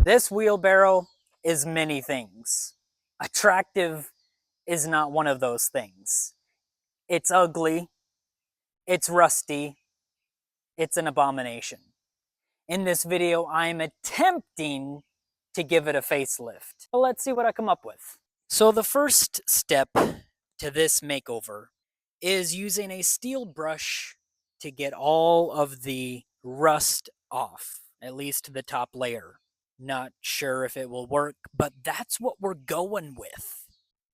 This wheelbarrow is many things. Attractive is not one of those things. It's ugly, it's rusty, it's an abomination. In this video, I'm attempting to give it a facelift. Well, let's see what I come up with. So the first step to this makeover is using a steel brush to get all of the rust off, at least the top layer. Not sure if it will work, but that's what we're going with.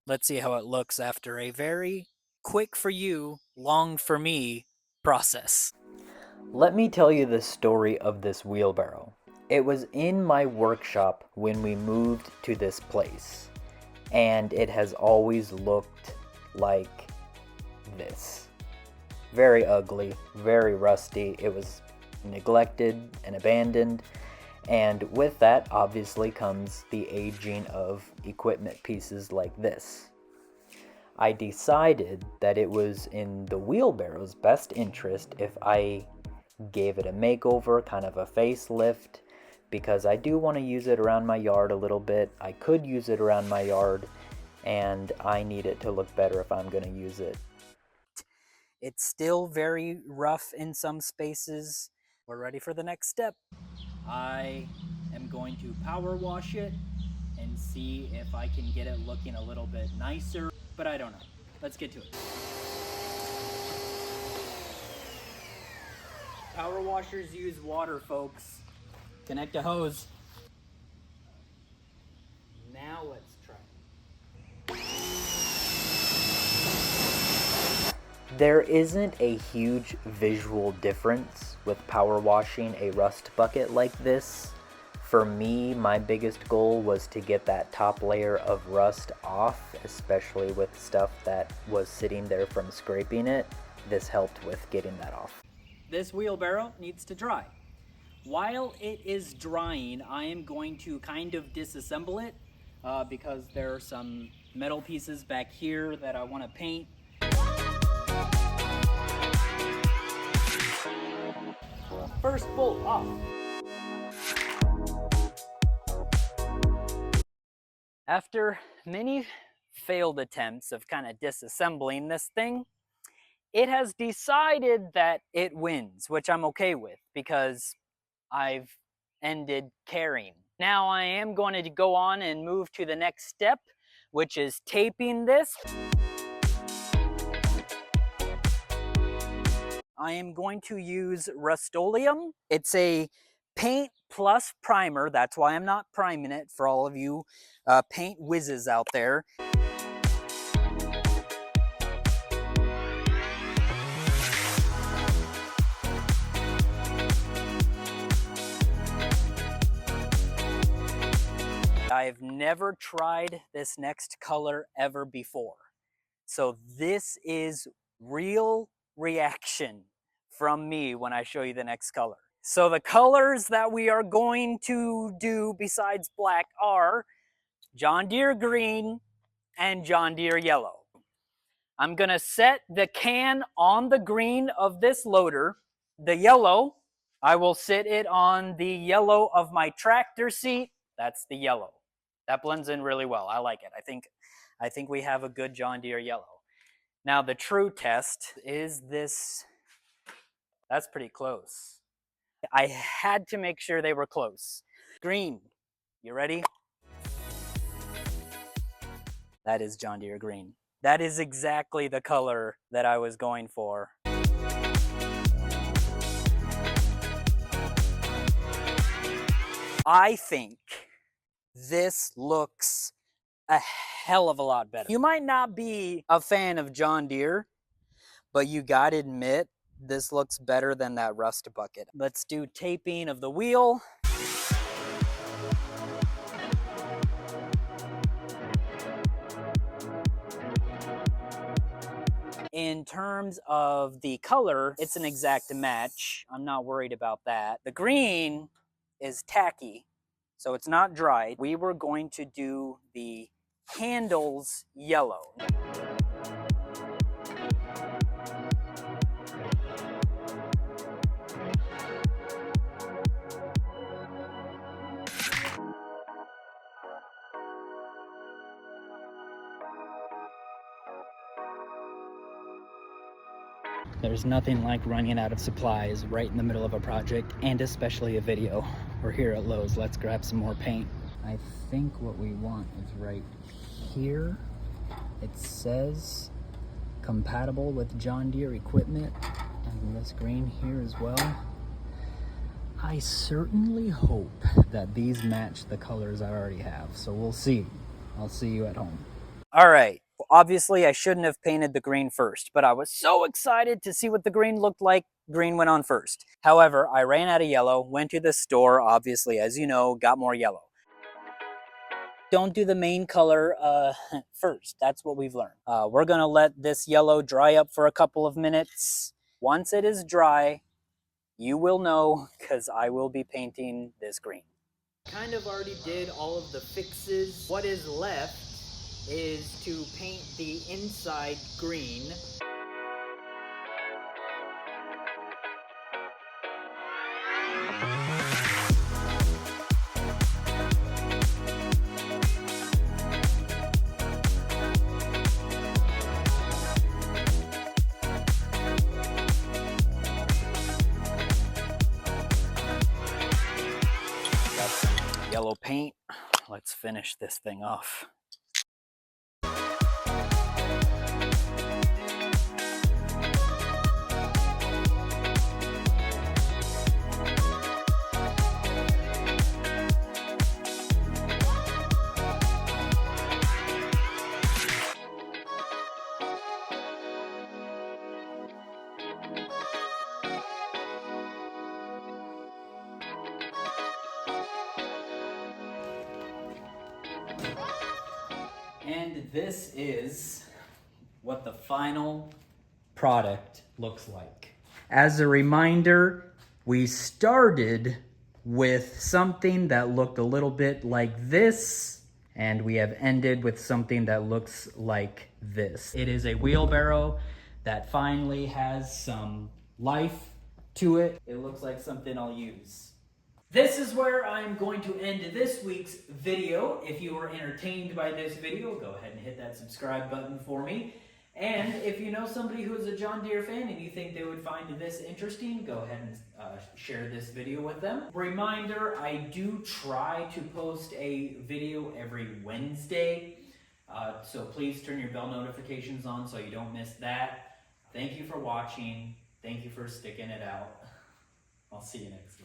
Let's see how it looks after a very quick for you, long for me process. Let me tell you the story of this wheelbarrow. It was in my workshop when we moved to this place, and it has always looked like this. Very ugly, very rusty. It was neglected and abandoned, and with that obviously comes the aging of equipment pieces like this. I decided that it was in the wheelbarrow's best interest if I gave it a makeover, kind of a facelift, because I do want to use it around my yard a little bit. I could use it around my yard, and I need it to look better if I'm going to use it. It's still very rough in some spaces. We're ready for the next step. I am going to power wash it and see if I can get it looking a little bit nicer, but I don't know. Let's get to it. Power washers use water, folks. Connect a hose. Now let's try. There isn't a huge visual difference with power washing a rust bucket like this. For me, my biggest goal was to get that top layer of rust off, especially with stuff that was sitting there from scraping it. This helped with getting that off. This wheelbarrow needs to dry. While it is drying, I am going to kind of disassemble it because there are some metal pieces back here that I want to paint. First bolt off. After many failed attempts of kind of disassembling this thing, it has decided that it wins, which I'm okay with because I've ended caring. Now I am going to go on and move to the next step, which is taping this. I am going to use Rust-Oleum. It's a paint plus primer. That's why I'm not priming it for all of you paint whizzes out there. I've never tried this next color ever before. So this is real reaction from me when I show you the next color. So the colors that we are going to do besides black are John Deere green and John Deere yellow. I'm gonna set the can on the green of this loader. The yellow, I will sit it on the yellow of my tractor seat. That's the yellow. That blends in really well. I like it. I think we have a good John Deere yellow. Now the true test is this. That's pretty close. I had to make sure they were close. Green, you ready? That is John Deere green. That is exactly the color that I was going for. I think this looks a hell of a lot better. You might not be a fan of John Deere, but you gotta admit, this looks better than that rust bucket. Let's do taping of the wheel. In terms of the color, it's an exact match. I'm not worried about that. The green is tacky, so it's not dried. We were going to do the handles yellow. There's nothing like running out of supplies right in the middle of a project, and especially a video. We're here at Lowe's. Let's grab some more paint. I think what we want is right here. It says compatible with John Deere equipment, and this green here as well. I certainly hope that these match the colors I already have, so we'll see. I'll see you at home. All right. Obviously, I shouldn't have painted the green first, but I was so excited to see what the green looked like. Green went on first. However, I ran out of yellow, went to the store, obviously, as you know, got more yellow. Don't do the main color first. That's what we've learned. We're gonna let this yellow dry up for a couple of minutes. Once it is dry, you will know, because I will be painting this green. Kind of already did all of the fixes. What is left is to paint the inside green. Got some yellow paint. Let's finish this thing off. And this is what the final product looks like. As a reminder, we started with something that looked a little bit like this, and we have ended with something that looks like this. It is a wheelbarrow that finally has some life to it. It looks like something I'll use. This is where I'm going to end this week's video. If you were entertained by this video, go ahead and hit that subscribe button for me. And if you know somebody who is a John Deere fan and you think they would find this interesting, go ahead and share this video with them. Reminder, I do try to post a video every Wednesday. So please turn your bell notifications on so you don't miss that. Thank you for watching. Thank you for sticking it out. I'll see you next time.